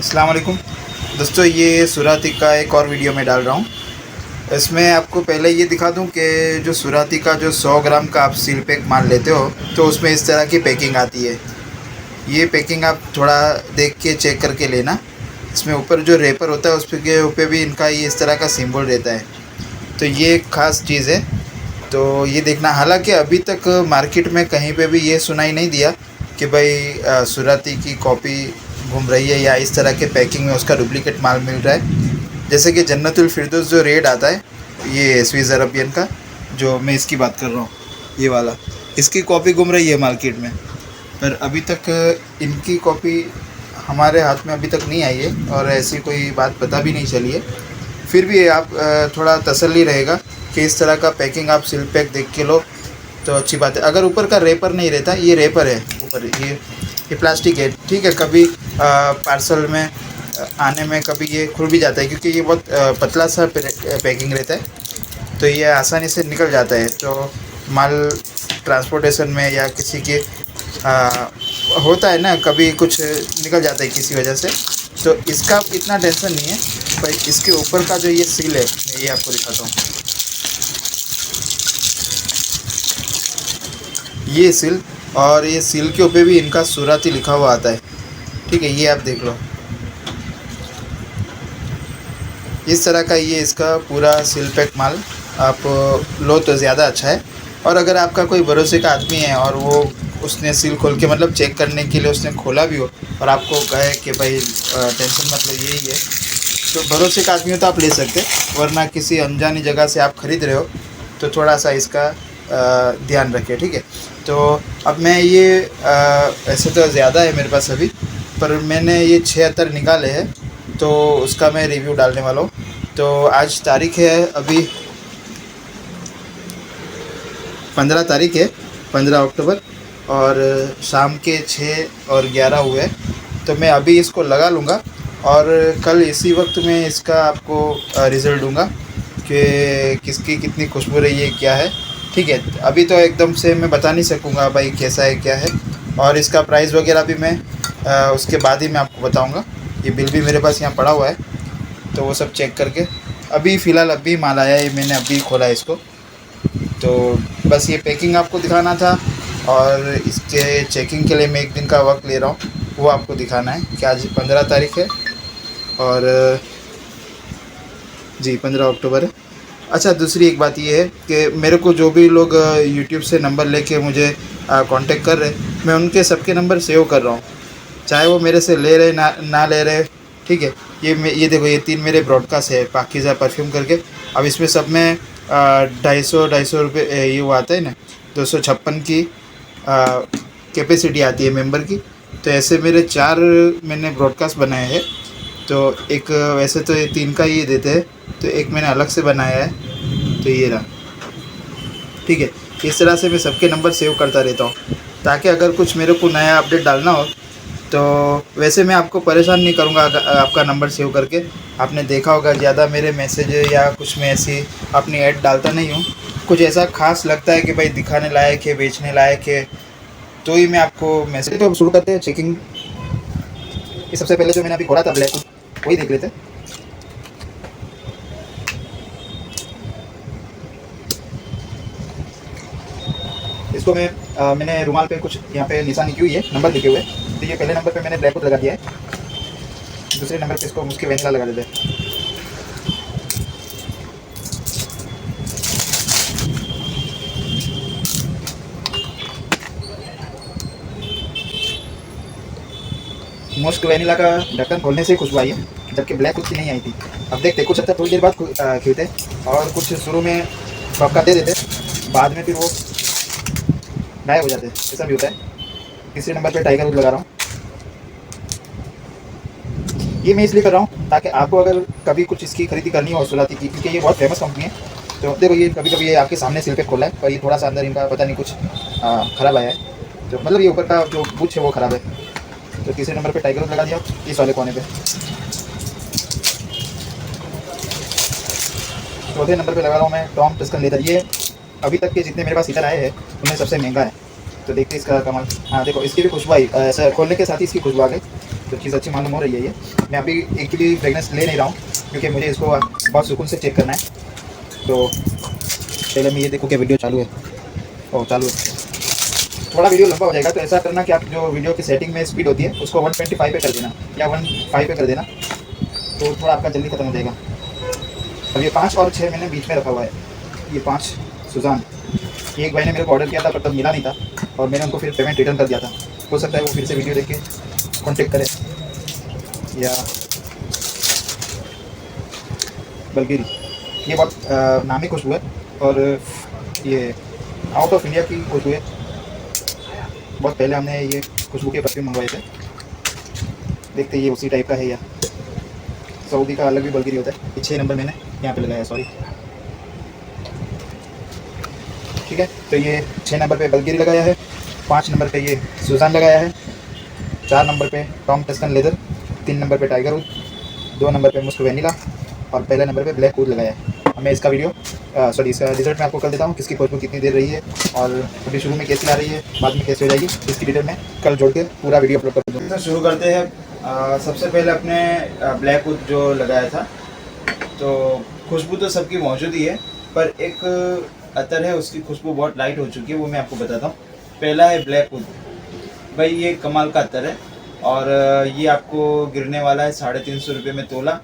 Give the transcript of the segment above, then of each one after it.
अस्सलाम वालेकुम दोस्तों, ये सुराती का एक और वीडियो में डाल रहा हूँ। इसमें आपको पहले ये दिखा दूँ कि जो सुराती का जो 100 ग्राम का आप सील पैक माल लेते हो तो उसमें इस तरह की पैकिंग आती है। ये पैकिंग आप थोड़ा देख के चेक करके लेना। इसमें ऊपर जो रेपर होता है उस के ऊपर भी इनका ये इस तरह का सिंबल रहता है, तो ये एक ख़ास चीज़ है। तो ये देखना, हालांकि अभी तक मार्केट में कहीं पे भी ये सुनाई नहीं दिया कि भाई सुराती की कॉपी घूम रही है या इस तरह के पैकिंग में उसका डुप्लीकेट माल मिल रहा है। जैसे कि जन्नतुल फिरदौस जो रेड आता है, ये स्विस अरबियन का जो मैं इसकी बात कर रहा हूँ, ये वाला, इसकी कॉपी घूम रही है मार्केट में। पर अभी तक इनकी कॉपी हमारे हाथ में अभी तक नहीं आई है और ऐसी कोई बात पता भी नहीं चली है। फिर भी आप थोड़ा तसल्ली रहेगा कि इस तरह का पैकिंग आप सील पैक देख के लो तो अच्छी बात है। अगर ऊपर का रेपर नहीं रहता, ये रेपर है ऊपर, ये प्लास्टिक है, ठीक है। कभी पार्सल में आने में कभी ये खुल भी जाता है क्योंकि ये बहुत पतला सा पैकिंग रहता है, तो ये आसानी से निकल जाता है। तो माल ट्रांसपोर्टेशन में या किसी के होता है ना, कभी कुछ निकल जाता है किसी वजह से, तो इसका इतना टेंशन नहीं है। पर इसके ऊपर का जो ये सील है, मैं ये आपको दिखाता हूँ। ये सील, और ये सील के ऊपर भी इनका सुराती लिखा हुआ आता है, ठीक है। ये आप देख लो, इस तरह का ये इसका पूरा सील पैक माल आप लो तो ज़्यादा अच्छा है। और अगर आपका कोई भरोसे का आदमी है और वो उसने सील खोल के मतलब चेक करने के लिए उसने खोला भी हो और आपको कहे कि भाई टेंशन मतलब यही है, तो भरोसे का आदमी हो तो आप ले सकते, वरना किसी अनजानी जगह से आप ख़रीद रहे हो तो थोड़ा सा इसका ध्यान रखें, ठीक है। तो अब मैं ये ऐसे तो ज़्यादा है मेरे पास अभी, पर मैंने ये 76 निकाले हैं, तो उसका मैं रिव्यू डालने वाला हूँ। तो आज तारीख़ है अभी 15 तारीख़ है, 15 अक्टूबर, और शाम के 6 और 11 हुए। तो मैं अभी इसको लगा लूँगा और कल इसी वक्त में इसका आपको रिज़ल्ट दूँगा कि किसकी कितनी खुशबू रही है, क्या है, ठीक है। अभी तो एकदम से मैं बता नहीं सकूँगा भाई कैसा है क्या है, और इसका प्राइस वगैरह भी मैं उसके बाद ही मैं आपको बताऊँगा। ये बिल भी मेरे पास यहाँ पड़ा हुआ है, तो वो सब चेक करके अभी फ़िलहाल अभी माल आया है, मैंने अभी खोला है इसको। तो बस ये पैकिंग आपको दिखाना था, और इसके चेकिंग के लिए मैं एक दिन का वक्त ले रहा हूँ, वो आपको दिखाना है कि आज 15 तारीख़ है और जी 15 अक्टूबर है। अच्छा, दूसरी एक बात ये है कि मेरे को जो भी लोग यूट्यूब से नंबर लेके मुझे कांटेक्ट कर रहे हैं, मैं उनके सबके नंबर सेव कर रहा हूँ, चाहे वो मेरे से ले रहे ना ले रहे, ठीक है। ये देखो, ये 3 मेरे ब्रॉडकास्ट है पाकीज़ा परफ्यूम करके। अब इसमें सब में 250 रुपये ये वो आता है ना, 256 की कैपेसिटी आती है मेंबर की। तो ऐसे मेरे 4 मैंने ब्रॉडकास्ट बनाए हैं। तो एक वैसे तो ये 3 का ये देते हैं, तो एक मैंने अलग से बनाया है, तो ये रहा, ठीक है। इस तरह से मैं सबके नंबर सेव करता रहता हूँ, ताकि अगर कुछ मेरे को नया अपडेट डालना हो तो वैसे मैं आपको परेशान नहीं करूँगा आपका नंबर सेव करके। आपने देखा होगा ज़्यादा मेरे मैसेज या कुछ में ऐसी अपनी ऐड डालता नहीं हूँ। कुछ ऐसा खास लगता है कि भाई दिखाने लायक है, बेचने लायक है, तो ही मैं आपको मैसेज। तो शुरू करते हैं चेकिंग। ये सबसे पहले जो मैंने अभी खोला था ब्लैक, वही देख लेते हैं। इसको मैंने रुमाल पे कुछ यहाँ पे निशान की हुई है, नंबर लिखे हुए। तो ये पहले नंबर पे मैंने ब्लैक लगा दिया है, दूसरे नंबर पे इसको मुस्की वैनिला लगा देते हैं। मुस्क वैनिला का ढक्कन खोलने से खुशबू आई है, जबकि ब्लैक उसकी नहीं आई थी। अब देखते कुछ हद तक थोड़ी देर बाद खिलते, और कुछ शुरू में पक्का दे देते, बाद में फिर वो गायब हो जाते, ऐसा भी होता है। तीसरे नंबर पे टाइगर वुड लगा रहा हूँ। ये मैं इसलिए कर रहा हूँ ताकि आपको अगर कभी कुछ इसकी खरीदी करनी हो सुराती की, क्योंकि ये बहुत फेमस कंपनी है। तो देखो, ये कभी कभी ये आपके सामने सिल पे खोला है, पर ये थोड़ा सा अंदर इनका पता नहीं कुछ ख़राब आया है, तो मतलब ये ऊपर का जो बुच है वो ख़राब है। तो तीसरे नंबर पे टाइगर वुड लगा दिया इस वाले कोने पे। चौथे नंबर पे लगा रहा हूँ मैं टॉम टस्कन लेदर। ये अभी तक के जितने मेरे पास हीटर आए हैं उनमें सबसे महंगा है। तो देखते इसका कमाल। हाँ देखो, इसकी भी खुशबू आई, ऐसा खोलने के साथ ही इसकी खुशबू आ गई। तो चीज़ अच्छी मालूम हो रही है ये। मैं अभी एक भी फ्रेगनेंस ले नहीं रहा हूँ क्योंकि मुझे इसको बहुत सुकून से चेक करना है। तो पहले मैं ये देखूँ कि वीडियो चालू है। ओह चालू है। थोड़ा वीडियो लंबा हो जाएगा तो ऐसा करना कि आप जो वीडियो की सेटिंग में स्पीड होती है उसको 125 पे कर देना या 15 पे कर देना, तो थोड़ा आपका जल्दी ख़त्म हो जाएगा। अब ये 5 और 6 मैंने बीच में रखा हुआ है। ये 5 सुजान, एक भाई ने मेरे को ऑर्डर किया था पर तब मिला नहीं था और मैंने उनको फिर पेमेंट रिटर्न कर दिया था। हो सकता है वो फिर से वीडियो देख के कॉन्टेक्ट करे। या बल्कि ये बहुत नामी खुशबू है और ये आउट ऑफ इंडिया की खुशबू है। बहुत पहले हमने ये खुशबू के परफ्यूम मंगवाए थे, देखते ये उसी टाइप का है या सऊदी का अलग भी बल्कि होता है। ये 6 नंबर मैंने यहाँ पे लगाया है, सॉरी। ठीक है, तो ये 6 नंबर पे बल्गिरी लगाया है, 5 नंबर पे ये सुजान लगाया है, 4 नंबर पे टॉम टस्कन लेदर, 3 नंबर पे टाइगर वुड, 2 नंबर पे मुस्क वेनिला और पहले नंबर पे ब्लैक वुड लगाया है। अब मैं इसका वीडियो इसका रिजल्ट मैं आपको कर देता हूँ, किसकी खुशबू कितनी देर रही है और अभी शुरू में कैसी आ रही है, बाद में कैसे हो जाएगी, इसकी डिटेल मैं कल जोड़ के पूरा वीडियो अपलोड कर दूँगा। तो शुरू करते हैं। सबसे पहले अपने ब्लैक वुड जो लगाया था, तो खुशबू तो सबकी मौजूद ही है पर एक अतर है उसकी खुशबू बहुत लाइट हो चुकी है, वो मैं आपको बताता हूँ। पहला है ब्लैक वुड, भाई ये कमाल का अतर है और ये आपको गिरने वाला है 350 रुपये में तोला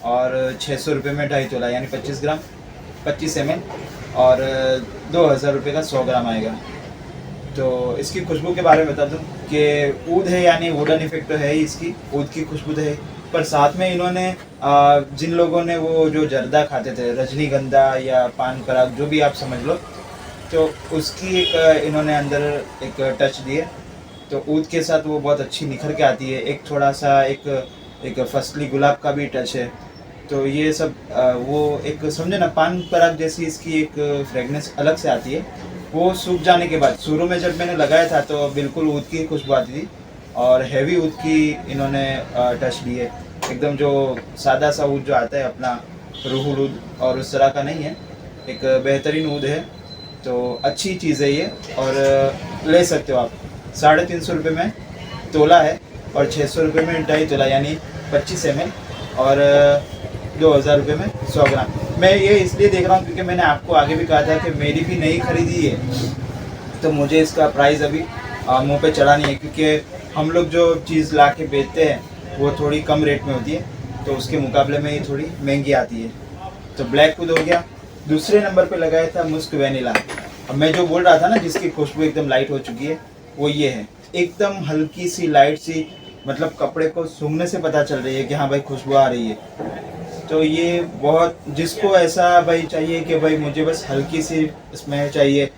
और 600 रुपये में 2.5 तोला, यानी 25 ग्राम 25 ml और 2000 रुपये का 100 ग्राम आएगा। तो इसकी खुशबू के बारे में बता दूँ कि ऊद है, यानी वुडन इफेक्ट तो है ही, इसकी ऊद की खुशबू तो है, पर साथ में इन्होंने जिन लोगों ने वो जो जर्दा खाते थे, रजनीगंधा या पान पराग जो भी आप समझ लो, तो उसकी एक इन्होंने अंदर एक टच दिए, तो ऊद के साथ वो बहुत अच्छी निखर के आती है। एक थोड़ा सा एक फसली गुलाब का भी टच है। तो ये सब वो एक समझे ना, पान पराग जैसी इसकी एक फ्रेगनेंस अलग से आती है। वो सूख जाने के बाद, शुरू में जब मैंने लगाया था तो बिल्कुल ऊद की खुशबू आती थी और हैवी ऊद की इन्होंने टच दी है। एकदम जो सादा सा ऊद जो आता है अपना रूहुल ऊद, और उस तरह का नहीं है, एक बेहतरीन ऊद है। तो अच्छी चीज़ है ये और ले सकते हो आप। 350 रुपये में तोला है और 600 रुपये में 2.5 तोला, यानी 25 ml और 2000 रुपये में 100 ग्राम। मैं ये इसलिए देख रहा हूँ क्योंकि मैंने आपको आगे भी कहा था कि मेरी भी नई खरीदी है, तो मुझे इसका प्राइस अभी मुंह पे चढ़ा नहीं है, क्योंकि हम लोग जो चीज़ ला के बेचते हैं वो थोड़ी कम रेट में होती है, तो उसके मुकाबले में ये थोड़ी महंगी आती है। तो ब्लैक वुड हो गया। दूसरे नंबर पे लगाया था मुस्क वेनिला। अब मैं जो बोल रहा था ना, जिसकी खुशबू एकदम लाइट हो चुकी है, वो ये है, एकदम हल्की सी लाइट सी, मतलब कपड़े को सूंघने से पता चल रही है कि हाँ भाई खुशबू आ रही है। तो ये बहुत, जिसको ऐसा भाई चाहिए कि भाई मुझे बस हल्की सी स्मेल चाहिए,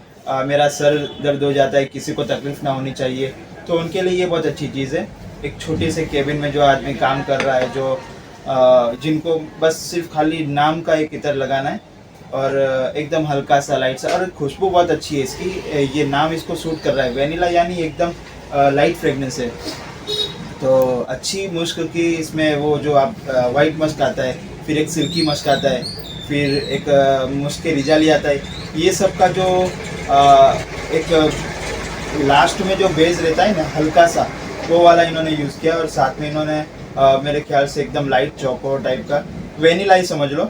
मेरा सर दर्द हो जाता है, किसी को तकलीफ़ ना होनी चाहिए, तो उनके लिए ये बहुत अच्छी चीज़ है। एक छोटे से केबिन में जो आदमी काम कर रहा है, जो जिनको बस सिर्फ खाली नाम का एक इतर लगाना है और एकदम हल्का सा लाइट सा, और खुशबू बहुत अच्छी है इसकी, ये नाम इसको सूट कर रहा है, वेनिला, यानी एकदम लाइट फ्रेगनेंस है। तो अच्छी मुस्क की इसमें वो जो आप वाइट मस्क आता है, फिर एक सिल्की मस्क आता है, फिर एक मुस्क के रिजाली आता है, ये सब का जो एक लास्ट में जो बेस रहता है ना हल्का सा, वो वाला इन्होंने यूज़ किया और साथ में इन्होंने मेरे ख्याल से एकदम लाइट चोको टाइप का वेनिला ही समझ लो,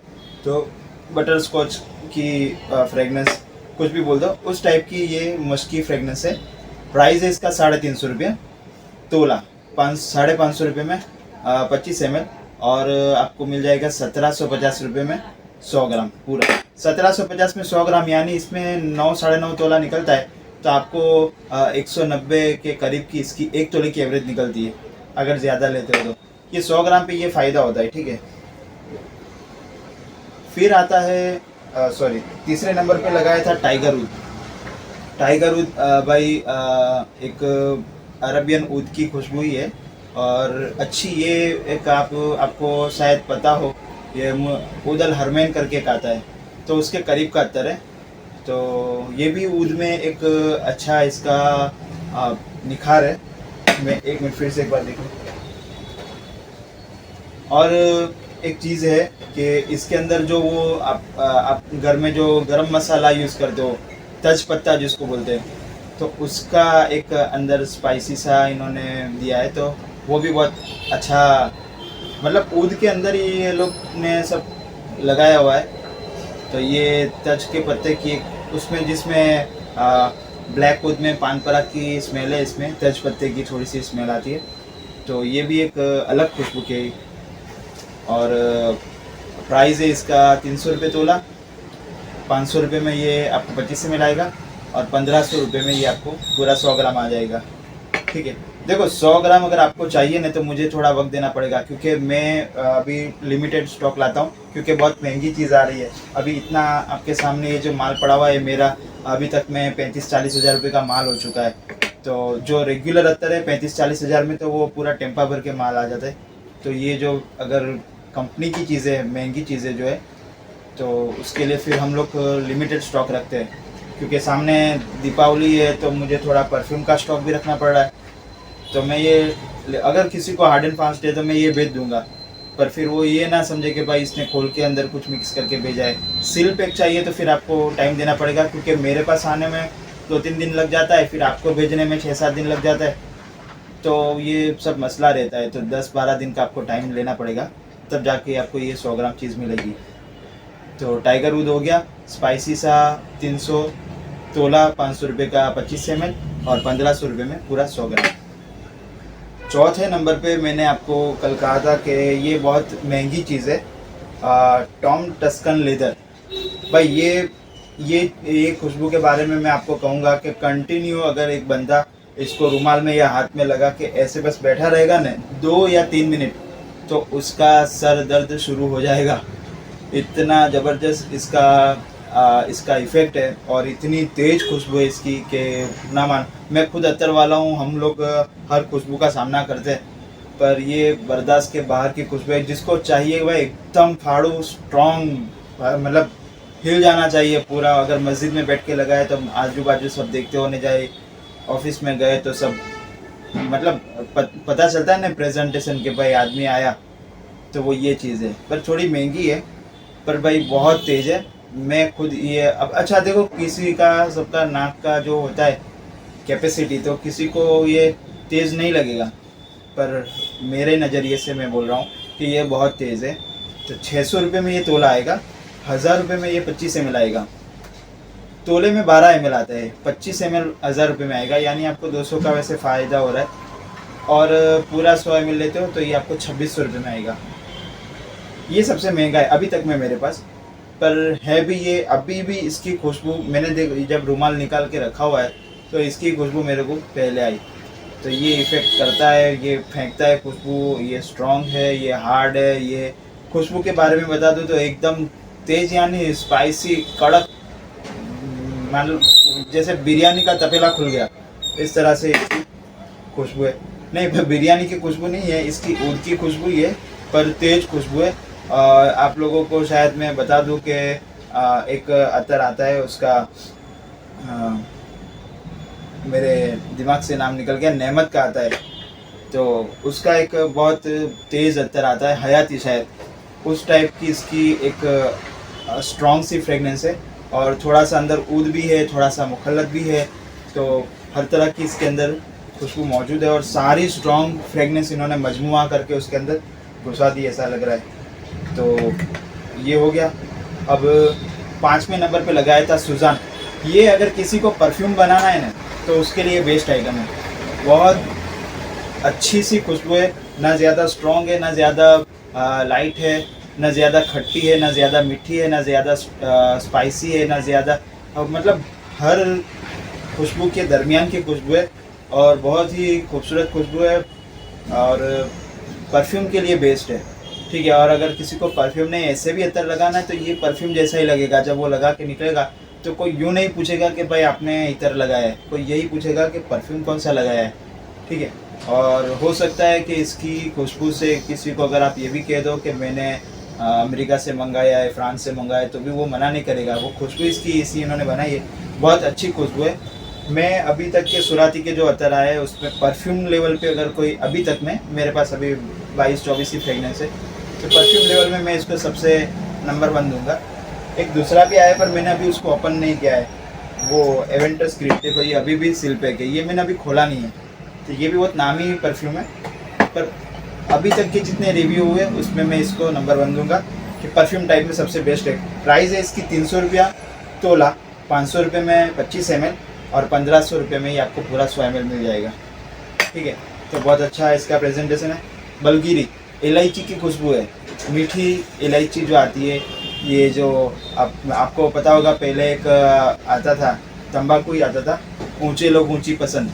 तो बटर स्कॉच की फ्रेगनेंस, कुछ भी बोल दो उस टाइप की ये मस्की फ्रेगनेंस है। प्राइस है इसका 350 रुपये तोला, 550 रुपये में 25 ml और आपको मिल जाएगा 1750 रुपये में 100 ग्राम पूरा। 1750 में 100 ग्राम, यानी इसमें 9 साढ़े 9 तोला निकलता है, तो आपको 190 के करीब की इसकी 1 तोले की एवरेज निकलती है अगर ज़्यादा लेते हो तो। ये 100 ग्राम पे ये फ़ायदा होता है, ठीक है। फिर आता है तीसरे नंबर पे लगाया था टाइगर वुड। टाइगर वुड भाई एक अरबियन ऊद की खुशबू ही है और अच्छी, ये एक आपको शायद पता हो, ये ऊद अल हरमैन करके एक आता है, तो उसके करीब का अत्तर है। तो ये भी ऊद में एक अच्छा इसका निखार है। मैं 1 मिनट फिर से एक बार देखूँ। और एक चीज़ है कि इसके अंदर जो वो आप घर में जो गरम मसाला यूज़ करते हो, तेज पत्ता जिसको बोलते हैं, तो उसका एक अंदर स्पाइसी सा इन्होंने दिया है, तो वो भी बहुत अच्छा, मतलब ऊद के अंदर ही ये लोग ने सब लगाया हुआ है। तो ये तज के पत्ते की उसमें जिसमें ब्लैक ऊद में पान पराग की स्मेल है, इसमें तज पत्ते की थोड़ी सी स्मेल आती है। तो ये भी एक अलग खुशबू की। और प्राइस है इसका 300 रुपये तोला। 500 रुपये में ये आपको 25 ml आएगा और 1500 रुपये में ये आपको पूरा 100 ग्राम आ जाएगा। ठीक है, देखो 100 ग्राम अगर आपको चाहिए ना तो मुझे थोड़ा वक्त देना पड़ेगा, क्योंकि मैं अभी लिमिटेड स्टॉक लाता हूँ, क्योंकि बहुत महंगी चीज़ आ रही है। अभी इतना आपके सामने ये जो माल पड़ा हुआ है मेरा, अभी तक में 35-40 हज़ार रुपये का माल हो चुका है। तो जो रेगुलर अत्तर है 35-40 हज़ार में तो वो पूरा टेम्पा भर के माल आ जाता है। तो ये जो अगर कंपनी की चीज़ें, महंगी चीज़ें जो है, तो उसके लिए फिर हम लोग लिमिटेड स्टॉक रखते हैं, क्योंकि सामने दीपावली है तो मुझे थोड़ा परफ्यूम का स्टॉक भी रखना पड़ रहा है। तो मैं ये, अगर किसी को हार्ड एंड फास्ट है तो मैं ये भेज दूंगा, पर फिर वो ये ना समझे कि भाई इसने खोल के अंदर कुछ मिक्स करके भेजा है। सील पैक चाहिए तो फिर आपको टाइम देना पड़ेगा, क्योंकि मेरे पास आने में 2-3 दिन लग जाता है, फिर आपको भेजने में 6-7 दिन लग जाता है। तो ये सब मसला रहता है। तो 10-12 दिन का आपको टाइम लेना पड़ेगा, तब जाके आपको ये 100 ग्राम चीज़ मिलेगी। तो टाइगर वुड हो गया स्पाइसी सा 300 तोला, 500 रुपये का 25 ml और 1500 रुपये में पूरा 100 ग्राम। चौथे नंबर पे मैंने आपको कल कहा था कि ये बहुत महंगी चीज़ है, टॉम टस्कन लेदर। भाई ये खुशबू के बारे में मैं आपको कहूँगा कि कंटिन्यू अगर एक बंदा इसको रुमाल में या हाथ में लगा के ऐसे बस बैठा रहेगा ना 2 या 3 मिनट, तो उसका सर दर्द शुरू हो जाएगा। इतना ज़बरदस्त इसका इफ़ेक्ट है और इतनी तेज़ खुशबू है इसकी कि ना मान। मैं खुद अत्तर वाला हूँ, हम लोग हर खुशबू का सामना करते हैं, पर ये बर्दाश्त के बाहर की खुशबू है। जिसको चाहिए वह एकदम फाड़ू स्ट्रॉन्ग, मतलब हिल जाना चाहिए पूरा। अगर मस्जिद में बैठ के लगाए तो आजू बाजू सब देखते होने जाए, ऑफिस में गए तो सब, मतलब पता चलता है ना प्रेजेंटेशन के भाई आदमी आया। तो वो ये चीज़ है, पर थोड़ी महंगी है, पर भाई बहुत तेज़ है। मैं खुद ये, अब अच्छा देखो, किसी का सबका नाक का जो होता है कैपेसिटी, तो किसी को ये तेज़ नहीं लगेगा, पर मेरे नज़रिए से मैं बोल रहा हूँ कि ये बहुत तेज़ है। तो 600 रुपये में ये तोला आएगा, 1000 रुपये में ये 25 ml आएगा। तोले में 12 ml आता है, 25 ml 1000 रुपये में आएगा, यानी आपको 200 का वैसे फ़ायदा हो रहा है। और पूरा 100 ml लेते हो तो ये आपको 2600 रुपये में आएगा। ये सबसे महंगा है अभी तक में मेरे पास, पर है भी ये। अभी भी इसकी खुशबू मैंने जब रुमाल निकाल के रखा हुआ है तो इसकी खुशबू मेरे को पहले आई। तो ये इफ़ेक्ट करता है, ये फेंकता है खुशबू, ये स्ट्रॉन्ग है, ये हार्ड है। ये खुशबू के बारे में बता दूँ तो एकदम तेज़, यानी स्पाइसी, कड़क, मतलब जैसे बिरयानी का तपेला खुल गया इस तरह से इसकी खुशबू है। नहीं, बिरयानी की खुशबू नहीं है, इसकी ऊद की खुशबू ही है, पर तेज़ खुशबू है। आप लोगों को शायद मैं बता दूं कि एक अतर आता है उसका, मेरे दिमाग से नाम निकल गया, नेमत का आता है। तो उसका एक बहुत तेज़ अतर आता है, हयाती शायद, उस टाइप की इसकी एक स्ट्रॉन्ग सी फ्रेगनेंस है। और थोड़ा सा अंदर ऊद भी है, थोड़ा सा मुखल्लत भी है। तो हर तरह की इसके अंदर खुशबू मौजूद है और सारी स्ट्रॉन्ग फ्रेगनेंस इन्होंने मजमुआ करके उसके अंदर घुसा दी, ऐसा लग रहा है। तो ये हो गया। अब 5वें नंबर पे लगाया था सुजान। ये अगर किसी को परफ्यूम बनाना है ना तो उसके लिए बेस्ट आइटम है। बहुत अच्छी सी खुशबू है, ना ज़्यादा स्ट्रॉन्ग है, ना ज़्यादा लाइट है, ना ज़्यादा खट्टी है, ना ज़्यादा मीठी है, ना ज़्यादा स्पाइसी है, ना ज़्यादा, मतलब हर खुशबू के दरमियान की खुशबू है और बहुत ही खूबसूरत खुशबू है और परफ्यूम के लिए बेस्ट है। ठीक है, और अगर किसी को परफ्यूम नहीं ऐसे भी अतर लगाना है तो ये परफ्यूम जैसा ही लगेगा। जब वो लगा के निकलेगा तो कोई यूँ नहीं पूछेगा कि भाई आपने इतर लगाया है, कोई यही पूछेगा कि परफ्यूम कौन सा लगाया है। ठीक है, और हो सकता है कि इसकी खुशबू से किसी को अगर आप ये भी कह दो कि मैंने अमेरिका से मंगाया है, फ्रांस से मंगाया, तो भी वो मना नहीं करेगा। वो खुशबू इसकी इसी इन्होंने बनाई है, बहुत अच्छी खुशबू है। मैं अभी तक के सुराती के जो अतर आए हैं उसमें परफ्यूम लेवल पे अगर कोई, अभी तक में मेरे पास अभी 22-24 ही फ्रेगनेंस है, तो परफ्यूम लेवल में मैं इसको सबसे नंबर 1 दूंगा। एक दूसरा भी आया पर मैंने अभी उसको ओपन नहीं किया है, वो एवेंटस क्रिएटिव है, ये अभी भी सील पैक है, ये मैंने अभी खोला नहीं है। तो ये भी बहुत नामी परफ्यूम है, पर अभी तक के जितने रिव्यू हुए उसमें मैं इसको नंबर 1 दूंगा कि परफ्यूम टाइप में सबसे बेस्ट है। प्राइस है इसकी 300 रुपया तोला, 500 रुपये में 25 ml और 1500 रुपये में ही आपको पूरा 100 ml मिल जाएगा। ठीक है, तो बहुत अच्छा है इसका प्रेजेंटेशन है। बलगिरी इलायची की खुशबू है, मीठी इलायची जो आती है, ये जो आपको पता होगा पहले एक आता था तंबाकू ही आता था, ऊंचे लोग ऊंची पसंद,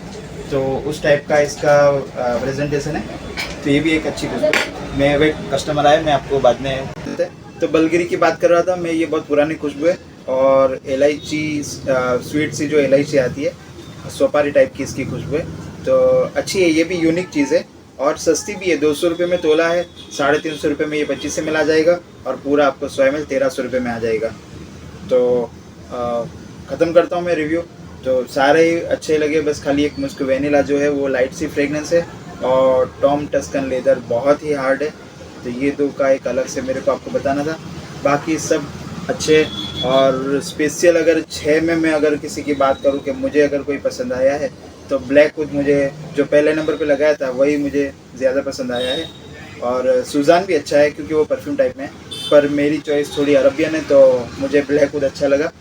तो उस टाइप का इसका प्रेजेंटेशन है। तो ये भी एक अच्छी खुशबू। मैं वे कस्टमर आए, मैं आपको बाद में तो बलगिरी की बात कर रहा था मैं। ये बहुत पुरानी खुशबू है और इलायची स्वीट सी जो इलायची आती है, सुपारी टाइप की इसकी खुशबू है, तो अच्छी है। ये भी यूनिक चीज़ है और सस्ती भी है। 200 रुपये में तोला है, 350 रुपये में ये 25 ml आ जाएगा और पूरा आपको 100 ml 1300 रुपये में आ जाएगा। तो ख़त्म करता हूँ मैं रिव्यू। तो सारे ही अच्छे लगे, बस खाली एक मुस्क वेनिला जो है वो लाइट सी फ्रेगनेंस है और टॉम टस्कन लेदर बहुत ही हार्ड है। तो ये दो का एक अलग से मेरे को आपको बताना था। बाकी सब अच्छे। और स्पेशल अगर 6 में मैं अगर किसी की बात करूँ कि मुझे अगर कोई पसंद आया है तो ब्लैक वुड मुझे जो पहले नंबर पे लगाया था वही मुझे ज़्यादा पसंद आया है। और सुजान भी अच्छा है क्योंकि वो परफ्यूम टाइप में है, पर मेरी चॉइस थोड़ी अरबियन है तो मुझे ब्लैक वुड अच्छा लगा।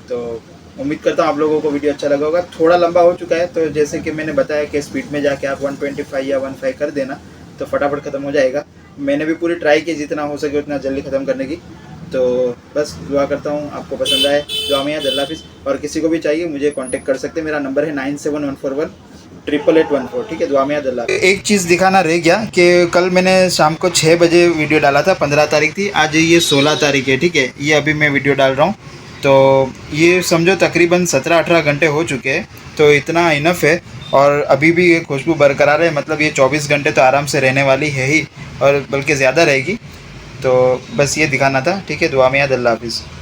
तो उम्मीद करता हूँ आप लोगों को वीडियो अच्छा लगा होगा। थोड़ा लंबा हो चुका है, तो जैसे कि मैंने बताया कि स्पीड में जाके आप 125 या 15 कर देना तो फटाफट ख़त्म हो जाएगा। मैंने भी पूरी ट्राई की जितना हो सके उतना जल्दी ख़त्म करने की। तो बस दुआ करता हूँ आपको पसंद आए। दुआ में याद, अल्लाह हाफिज़। और किसी को भी चाहिए मुझे कांटेक्ट कर सकते हैं, मेरा नंबर है 9714188814। ठीक है, दुआ में याद, अल्लाह। एक चीज़ दिखाना रह गया कि कल मैंने शाम को 6 बजे वीडियो डाला था, 15 तारीख थी, आज ये 16 तारीख है। ठीक है, ये अभी मैं वीडियो डाल रहा हूँ, तो ये समझो तकरीबन 17-18 घंटे हो चुके हैं, तो इतना इनफ है। और अभी भी ये खुशबू बरकरार है, मतलब ये 24 घंटे तो आराम से रहने वाली है ही, और बल्कि ज़्यादा रहेगी। तो बस ये दिखाना था। ठीक है, दुआ में याद, अल्लाह हाफिज़।